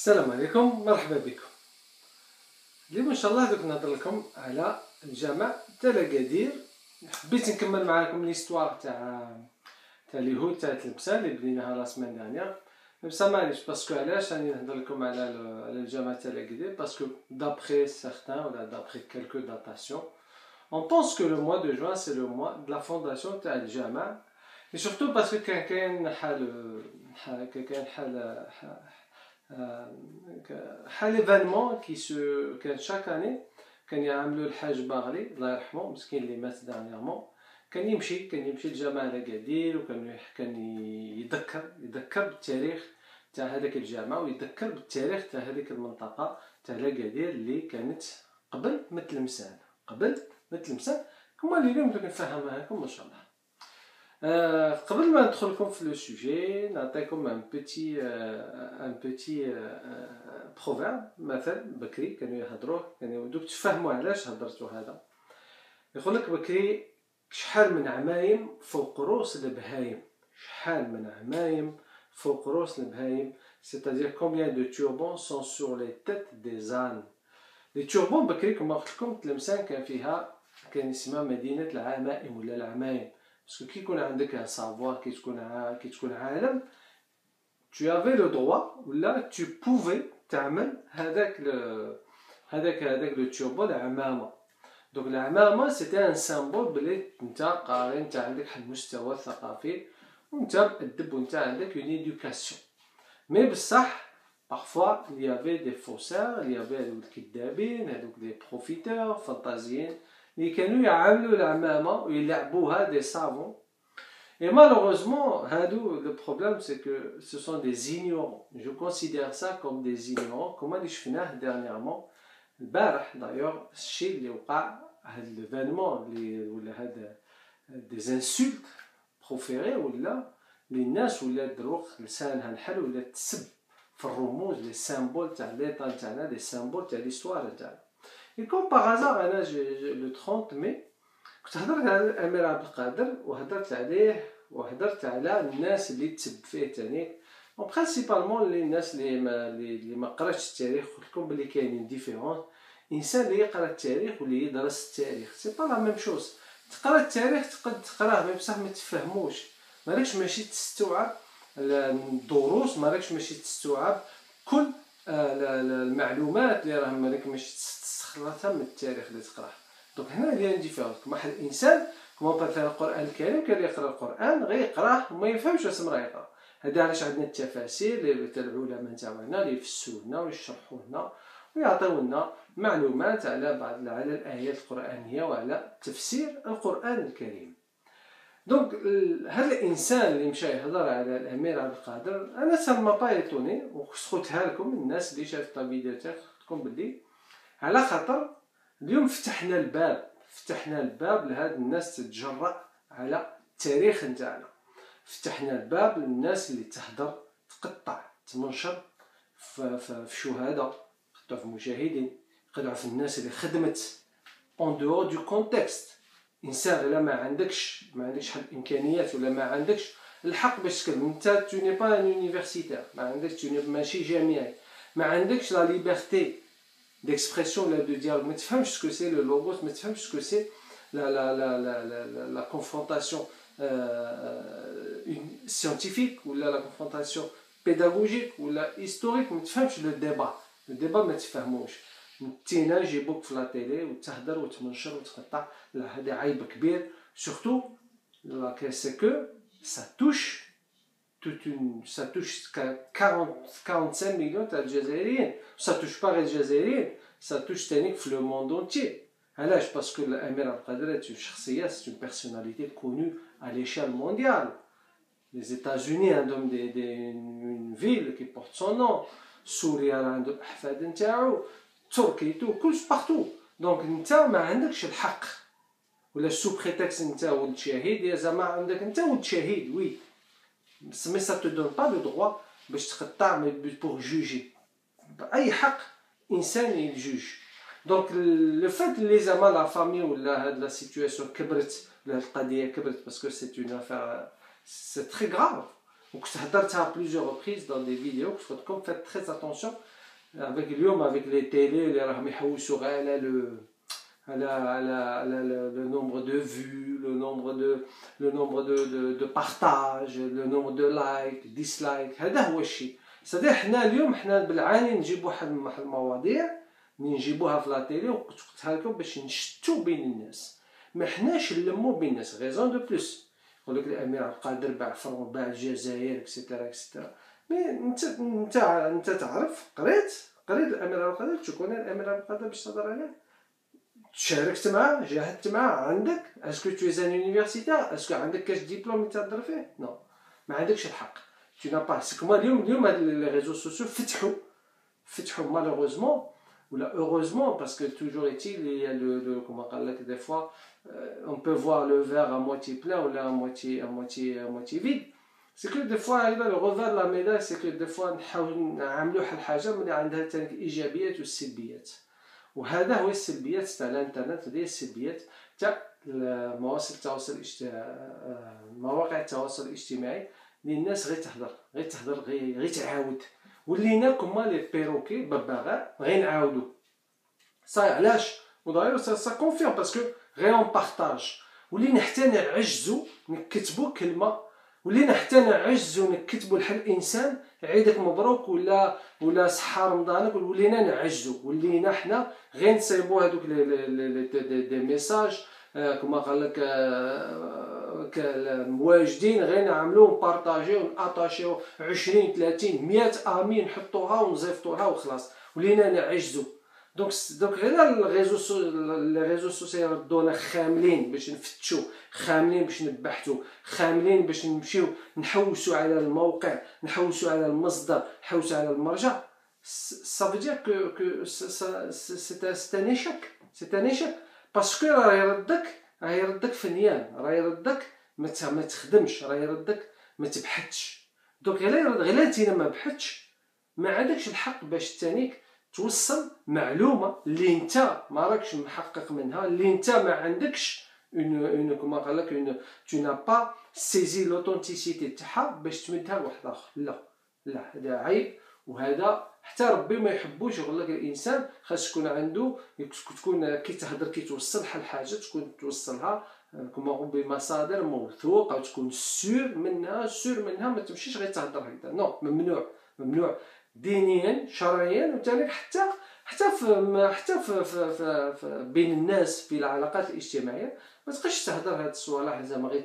السلام عليكم، مرحبا بكم. اليوم ان شاء الله دوك نهضر لكم على الجامع تاع لاكادير. حبيت نكمل معكم ليستوار تاع اليهود تاع تلمسان اللي بديناها لا سيمين دانيير. بصح معليش باسكو علاش راني نهضر لكم على الجامع تاع لاكادير، باسكو دابخي سيغتان ولا دابخي كالكو داتاسيون on pense que le mois de juin c'est le mois de la fondation تاع الجامع، et surtout parce que كاين حال ايفينمون كان شاك اني كان يعملوا الحاج باغلي الله يرحمه مسكين اللي مات دانييرمون. كان يمشي لجامع لاكادير وكان يذكر بالتاريخ تاع هذاك الجامع ويذكر بالتاريخ تاع هذيك المنطقه تاع لاكادير اللي كانت قبل ما تلمسان كما اللي اليوم دوك نفهمها لكم ان شاء الله. قبل ما ندخلكم في لو سوجي نعطيكم ان بيتي بروفيرب، مثل بكري كانوا يهضروه، كانوا دوك تفهموا علاش هضرتوا هذا. يقول لك بكري شحال من عمايم فوق روس البهايم، c'est-à-dire combien de turbans sont sur les têtes des ânes. les turbans بكري كما قلت لكم تلمسان كان اسمها مدينه العمائم ولا العمايم، باسكو كي يكون عندك ان سافوار كي تكون عالم tu avais le droit ولا tu pouvais تعمل هذاك لو توربو العمامه. دونك العمامه سيتي ان سامبول بلي نتا قاري، نتا عندك واحد المستوى ثقافي ونتا مؤدب ونتا عندك اون ايدوكاسيون. مي بصح parfois il y avait des faussaires، il y avait هذوك الكذابين، هذوك لي بروفيتور فانتازيين اللي كانوا يعاملوا العمامه ويلعبوها دي سافون. Et malheureusement, le problème c'est que ce sont des ignorants. Je considère ça comme des ignorants. Comme je l'ai dit dernièrement, البارح d'ailleurs, الشيء اللي وقع هذا l'événement ولا هذا des insultes proférées ولا للناس ولا دروخ لسانها نحل ولا تسب في الرموز لي سامبول تاع ليطا تاعنا، لي سامبول تاع ليستوار تاعنا. Et comme par hasard انا le 30 mai كنت هضرت على الامير عبد القادر وهضرت على الناس اللي تسب فيه تاني، وبرينسيبالمون الناس اللي ما قراش التاريخ. قلت لكم بلي كاينين ديفيرون، انسان اللي يقرا التاريخ واللي يدرس التاريخ سي با لا ميم شوز. تقرا التاريخ تقد تقراه مي بصح ما تفهموش، مالكش ماشي تستوعب الدروس، مالكش ماشي تستوعب كل المعلومات اللي راه مالك ماشي تستخلصها من التاريخ اللي تقراه. دونك هنا اللي عندي فيها كما واحد الانسان كما مثلا القران الكريم كان يقرا القران غيقراه وما يفهمش واش راه يقرا. هذا علاش عندنا التفاسير تاع العلماء تاعنا اللي يفسروا لنا ويشرحوا لنا ويعطيو لنا معلومات على الايات القرانيه وعلى تفسير القران الكريم. دونك هذا الانسان اللي مشى يهضر على الامير عبد القادر انا سما بايتوني وخصوتها لكم الناس اللي شافت الفيديو تاعي لكم بدي على خاطر اليوم فتحنا الباب لهاد الناس تتجرأ على التاريخ نتاعنا، فتحنا الباب للناس اللي تهدر تقطع تمنشر في شهداء، تقطع في مشاهدين، تقطع في الناس اللي خدمت اون دور دو كونتكست. انسان الا ما عندكش حد الامكانيات ولا ما عندكش الحق باش تكلم، انت تو ني با ان يونيفرسيتير، ما عندكش ماشي جامعي، ما عندكش لا ليبرتي d'expression là de dialogue. Mais tu sais ce que c'est le logos, mais tu sais ce que c'est la confrontation scientifique ou la confrontation pédagogique ou la historique. Mais tu sais le débat mais tu فهموش. تينا يجيبوك في لا تيلي وتهدر وتمنشر وتقطع، لا هذا عيب كبير. surtout c'est que ça touche 45 millions d'Algériens. Ça touche pas les Algériens, ça touche le monde entier. علاش؟ parce que l'Amir Abdelkader est une شخصية, c'est une personnalité connue à l'échelle mondiale. Les États-Unis عندهم une ville qui porte son nom. سوريا عندهم أحفاد نتاعو، تركي كلش partout. donc انت ما عندكش الحق ولا سو بريتكست انت ولد شهيد يا زعما عندك انت ولد شهيد وي، mais ça te donne pas le droit باش تقطع pour juger. اي حق انسان يجوج. دونك لو فات لي زعما لا فامي ولا هاد لا سيتوياسيون كبرت ولا هاد القضيه كبرت باسكو سي اون افير سي تري غراف. وكنت هضرتها بليزيور ريبريز دون دي فيديو. كنت قلت لكم فات تري اتونسيون افيك اليوم افيك لي تيلي اللي راهم يحوسوا غير على لو على le nombre de vues, le nombre de partages, le nombre de likes, dislikes. هذا هو الشيء. صدق حنا اليوم حنا بالعاني نجيب واحد المواضيع نجيبوها في لا تيلي وقلت قلتها لكم باش نشتو بين الناس، ما حناش نلمو بين الناس. غيزون دو بلوس يقول لك الامير عبد القادر باع فرنك، باع الجزائر اكسيتيرا اكسيتيرا. مي انت تعرف قريت الامير عبد القادر، تكون الامير عبد القادر باش تهضر عليه، شاركت معاه، جاهدت معاه، عندك اسكو تو ان يونيفرسيتير، اسكو عندك كاش ديبلوم تهضر فيه؟ نو، ما عندكش الحق. tu n'as pas. سكما اليوم هاد لي ريزو سوسيو فتحوا مالوروزمون ولا heureusement, parce que toujours est-il, il y a le comment قال لك des fois on peut voir le verre à moitié plein ou à moitié vide. C'est que des fois le revers de la médaille, c'est que des fois نحاول نعملوا الحاجه ملي عندها تاع الايجابيات والسلبيات. وهذا هو السلبيات تاع الانترنت، هذه السلبيات تاع مواقع التواصل الاجتماعي، اللي الناس غير تهضر غير تعاود، ولينا كما لي بيروكي ببغاء غير نعاودو. صاي علاش؟ وداير سا كونفيرم باسكو غير اون بارطاج. ولينا حتى نعجزو نكتبو كلمه، ولينا حتى نعجزو نكتبو لحال الانسان عيدك مبروك ولا صحه رمضانك، ولينا نعجزو، ولينا حنا غير نصيبو هذوك دي ميساج كما قال لك المواجدين، غير نعملو نبارطاجيو ناتاشيو 20 30 100 امين نحطوها ونزيفطوها وخلاص، ولينا نعجزو. دونك غير الريزو سوسيال ردونا خاملين باش نفتشو، خاملين باش نبحثو، خاملين باش نمشيو نحوسو على الموقع، نحوسو على المصدر، نحوسو على المرجع. ça veut dire que c'est un échec باسكو راه يردك فنيان، راه يردك ما تخدمش، راه يردك ما تبحثش. دونك غير انت ما بحثش ما عندكش الحق باش تانيك توصل معلومه اللي انت ما راكش محقق منها، اللي انت ما عندكش اون كما قال لك tu n'as pas saisi l'authenticité تاعها باش تمدها لواحد اخر. لا هذا عيب، وهذا حتى ربي ما يحبوش. يقول لك الانسان خاص يكون عنده، تكون كي تهضر كي توصل شحال حاجه تكون توصلها كما بمصادر موثوقه، او تكون سور منها ما تمشيش غير تهضر هكذا. نو، ممنوع دينيا شرعيا، وثاني حتى في بين الناس في العلاقات الاجتماعيه ما تبقاش تهضر هاد الصوالح زعما غير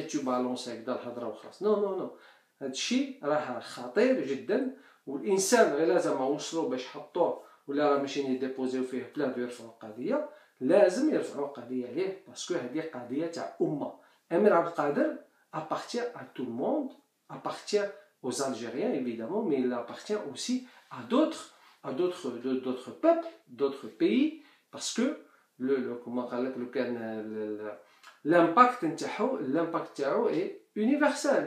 تبالونس هكذا الهضره وخلاص. نو هاد الشيء راه خطير جدا، والانسان غير لازم وصلوا باش حطوه ولا راه ماشيين يديبوزيو فيه بلاد ويرفعوا قضيه، لازم يرفعوا قضيه عليه باسكو هذه قضيه تاع امه. امير عبد القادر appartient à tout le monde, appartient aux Algériens évidemment, mais il appartient aussi à d'autres peuples, d'autres pays, parce que comment قال لك لو كان l'impact تاعو est universel.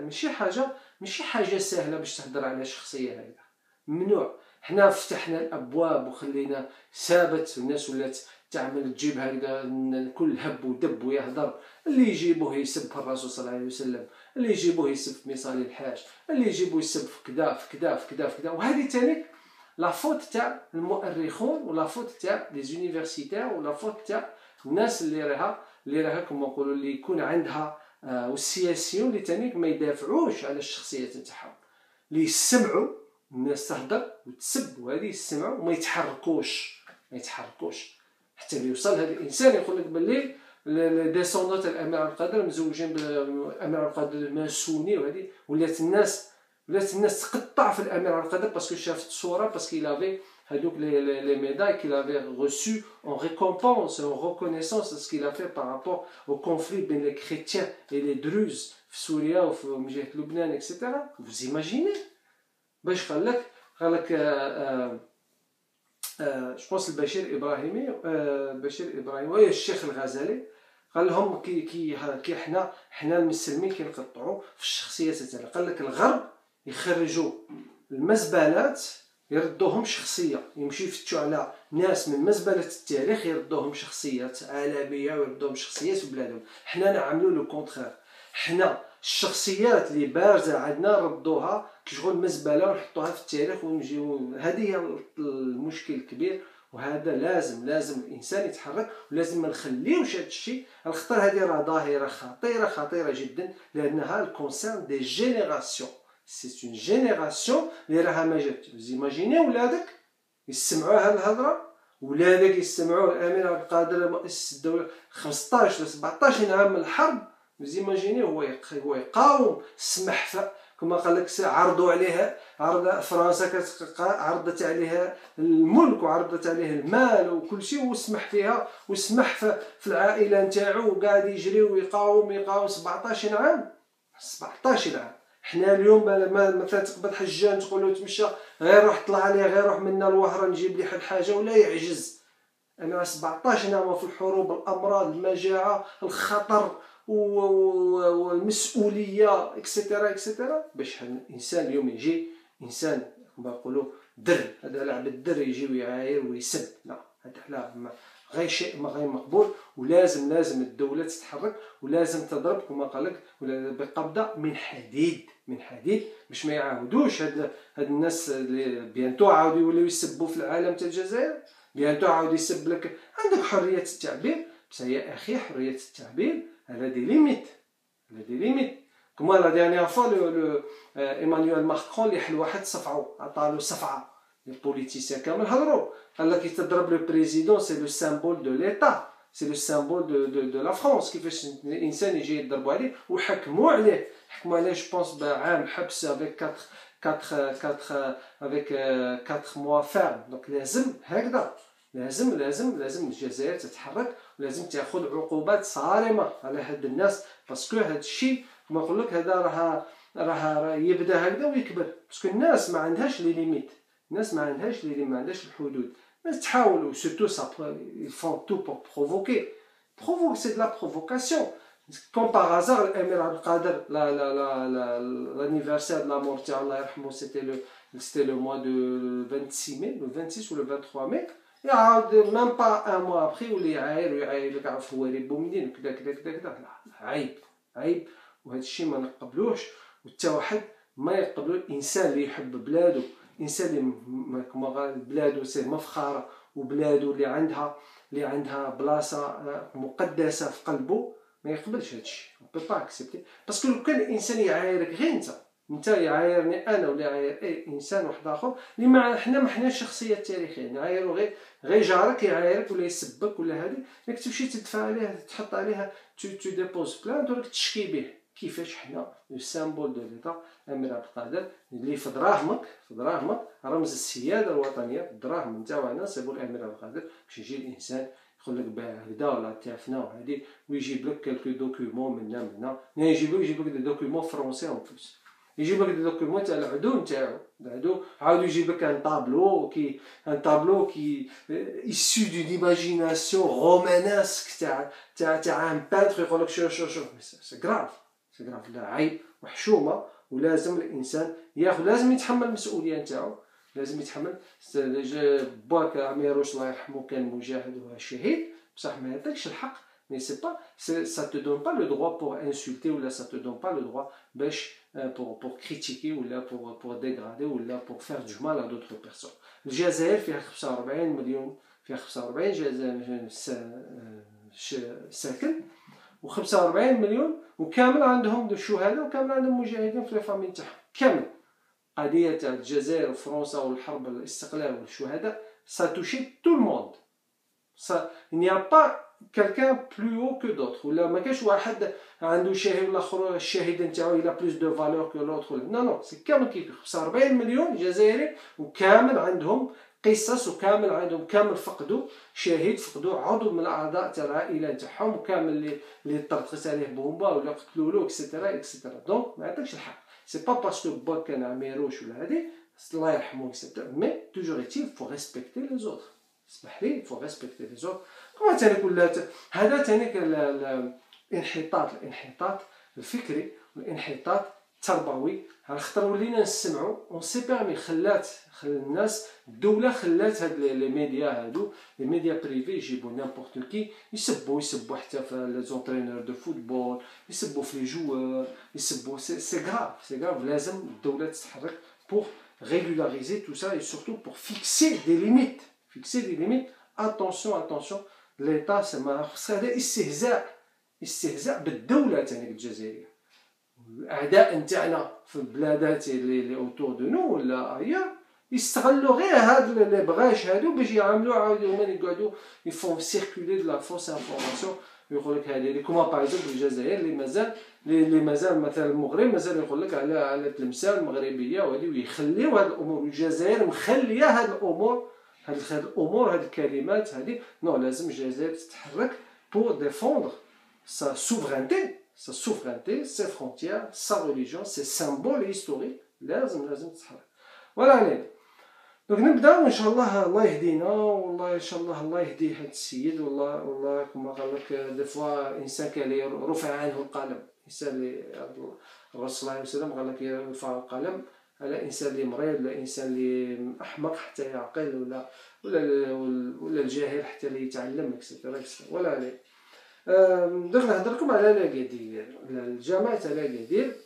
ماشي حاجه سهله باش تهضر على شخصيه هكذا، ممنوع. حنا فتحنا الابواب وخلينا ثابت، الناس ولات تعمل تجيب هكذا كل هب ودب ويهضر، اللي يجيبوه يسب في الرسول صلى الله عليه وسلم، اللي يجيبوه يسب في مصالي الحاج، اللي يجيبوه يسب في كذا. وهذه تاني لا فوت تاع المؤرخون، ولا فوت تاع لي زونيفرسيتير، ولا فوت تاع الناس اللي راها كما نقولوا اللي يكون عندها والسياسيون اللي تانيك ما يدافعوش على الشخصيات تاعهم، اللي يسمعوا الناس تهضر وتسب وهذه يسمعوا وما يتحركوش حتى يوصل هذا الانسان يقول لك باللي ديسوندات الامير عبد القادر مزوجين بالامير عبد القادر الماسوني، وهذه ولات الناس تقطع في الامير عبد القادر باسكو شافت الصوره، باسكو il avait هذوك les médailles qu'il avait reçues en récompense, en reconnaissance de ce qu'il a fait par rapport au conflit بين les chrétiens et les druzes في سوريا وفي جهة لبنان etc. Vous imaginez باش قال لك je pense البشير إبراهيمي والشيخ الغزالي قال لهم كي حنا المسلمين كنقطعوا في الشخصيات تاعنا. قال لك الغرب يخرجوا المزبلات يردوهم شخصيه، يمشي يفتشوا على ناس من مزبله التاريخ يردوهم شخصيات عالميه ويردوهم شخصيات في بلادهم. حنا نعملوا لو كونترير، حنا الشخصيات اللي بارزه عندنا ردوها كشغل مزبله ونحطوها في التاريخ ونجيو. هذه هي المشكل الكبير. وهذا لازم الانسان يتحرك، ولازم ما نخليوش هذا الشيء. الخطر هذه راه ظاهره خطيره جدا، لانها الكونسيرن دي جينيراسيون. سي اون جينيراسيون اللي راها ما جات. زيماجيني ولادك يسمعوا هذه الهضره، ولادك يسمعوا الامير عبد القادر مؤسس الدوله 15 ولا 17 عام من الحرب. زيماجيني هو يقاوم السمح. كما قال لك عرضوا عليها، فرنسا عرضت عليها الملك وعرضت عليه المال وكل شيء، وسمح فيها وسمح في العائله نتاعو، وقاعد يجري ويقاوم 17 عام. 17 عام. حنا اليوم مثلا تقبل حجان تقول له تمشى غير روح طلع عليه، غير روح منا الوهره نجيب لي حاجه ولا يعجز. انا 17 عام في الحروب، الامراض، المجاعه، الخطر والمسؤوليه اكسترا باش الانسان اليوم يجي انسان كما نقولوا در. هذا لعب الدر يجي ويعاير ويسب. لا، هذا لا، غير شيء ما غير مقبول. ولازم الدوله تتحرك، ولازم تضرب كما قال لك بقبضه من حديد باش ما يعاودوش هاد الناس اللي بيانتو عاودوا يوليو يسبوا في العالم تاع الجزائر. بيانتو عاود يسب لك. عندك حريه التعبير، بس يا اخي حريه التعبير على دي ليميت. كما لا ديرنيير فوا ايمانويل ماكرون اللي حل واحد صفعو، عطالو صفعه. لي بوليتيسيان كامل هضروا، قال لك يتضرب لو بريزيدون سي لو سامبول دو ليتا، سي لو سامبول دو لا فرانس. كيفاش الانسان يجي يضربوا عليه وحكموا عليه جو بونس بعام حبس افيك 4 موا فيرم. دونك لازم هكذا، لازم الجزائر تتحرك، ولازم تاخذ عقوبات صارمه على هاد الناس. باسكو هاد الشيء كما نقول لك هذا راه يبدا هكذا ويكبر. باسكو الناس ما عندهاش لي ليميت، الناس ما عندهاش الحدود. الناس تحاولوا سورتو فون تو بور بروفوكي. سي دو لا بروفوكاسيون. كوم باغ هازار الامير عبد القادر l'anniversaire de la mort تاعو الله يرحمه c'était le mois de 26 mai, le 26 ou le 23 mai. يعاود ميم با ان موا ابخي يولي يعاير لك عرف هو ريبو منين كذا. عيب. وهذا الشيء ما نقبلوش، وحتى واحد ما يقبلو. الانسان اللي يحب بلادو، الانسان اللي كما قال بلادو سي مفخره، وبلادو اللي عندها بلاصه مقدسه في قلبه، ما يقبلش هادشي. on peut pas accepter. باسكو لو كان الانسان يعايرك غير انت يعايرني انا ولا يعاير اي انسان واحد اخر اللي حنا ما حناش شخصيات تاريخيه، نعايرو غير جارك يعايرك ولا يسبك ولا هذه، راك تمشي تدفع عليه، تحط عليها تو ديبوز بلانت وراك تشكي به. كيفاش حنا لو سامبول دو ليتا الامير عبد القادر اللي في دراهمك رمز السياده الوطنيه، الدراهم نتاعنا سيبو الامير عبد القادر. باش يجي الانسان يقول لك باع هكذا ولا تعفنا وهذه، ويجيب لك كالكو دوكيومون منا يجيب لك دي دوكيومون فرونسي اون بلوس، يجيب لك دي دوكيومون تاع العدو نتاعو. العدو عاود يجيب لك ان طابلو كي issu d'une imagination romanesque تاع ان بانتر يقول لك شوف سي غراف. لا، عيب وحشومه. ولازم الانسان لازم يتحمل المسؤوليه نتاعو، لازم يتحمل. باك عميروش الله يرحمه كان مجاهد وشهيد، بصح ما يعطيكش الحق. مي سي با ça te donne pas le droit pour insulter ولا ça te donne pas le droit باش pour critiquer ولا pour dégrader ولا pour faire du mal à d'autres personnes. الجزائر فيها 45 مليون، فيها 45 جزائر ساكن، و45 مليون وكامل عندهم شهداء، وكامل عندهم مجاهدين في الفامي تاعهم كامل. قضيه تاع الجزائر وفرنسا والحرب الاستقلال والشهداء ça touche tout le monde. il n'y a pas quelqu'un plus haut que d'autres. ولا ما كاش واحد عنده شهيد والاخر الشهيد نتاعو الى بلوس دو فالور كو لوتر. نو سي كامل كيف 45 مليون جزائري، وكامل عندهم قصص، وكامل عندهم فقدوا شهيد، فقدوا عضو من الاعضاء تاع العائله نتاعهم، وكامل اللي طرقت عليه بومبا ولا قتلوا له اكسترا. دونك ما يعطيكش الحق. سي با باسكو باك كان عميروش ولا هذه الله يرحمه اكسترا، مي توجور ايتيل فو ريسبكتي لي زوتر. اسمح لي فو ريسبكتي لي زوتر. كما تاني ولات هذا تاني الانحطاط الفكري والانحطاط التربوي، على خاطر ولينا نسمعوا اون سي بيرمي خلات الناس الدوله خلات هاد لي ميديا هادو لي ميديا بريفي يجيبوا نيمبورط كي يسبوا حتى في لي زونترينور دو فوتبول، يسبوا في لي جوار، يسبوا سي غراف لازم الدوله تتحرك بور régulariser tout ça et surtout pour fixer des limites. Attention, l'État هذا استهزاء بالدولة تاعنا الجزائرية. الأعداء نتاعنا في البلادات اللي اوتور دو نو ولا ايا يستغلوا غير هاد لي بغاش هادو باش يعملوا عاودوا هما يقعدوا يفون سيركولي دو لا فوس انفورماسيون. يقول لك هذه كوما باغ اكزومبل الجزائر اللي مازال مثلا المغرب مازال يقول لك على التلمسه المغربيه وهذه، ويخليو هاد الامور. الجزائر مخليه هاد الامور، هاد الكلمات هذه. نو، لازم الجزائر تتحرك بور ديفوندر sa souveraineté, ses frontières, sa religion, ses symboles historiques. لازم تتحرك. ولا علينا. دونك نبداو ان شاء الله. الله يهدينا، والله ان شاء الله يهدي هذا السيد. والله كما قال لك دي فوا انسان كان رفع عنه القلم. انسان اللي الرسول صلى الله عليه وسلم قال لك يرفع القلم على انسان اللي مريض، ولا انسان اللي احمق حتى يعقل، ولا الجاهل حتى اللي يتعلم اكسترا ولا عليه. درنا نهضر لكم على لاكادير، الجامعة تاع لاكادير.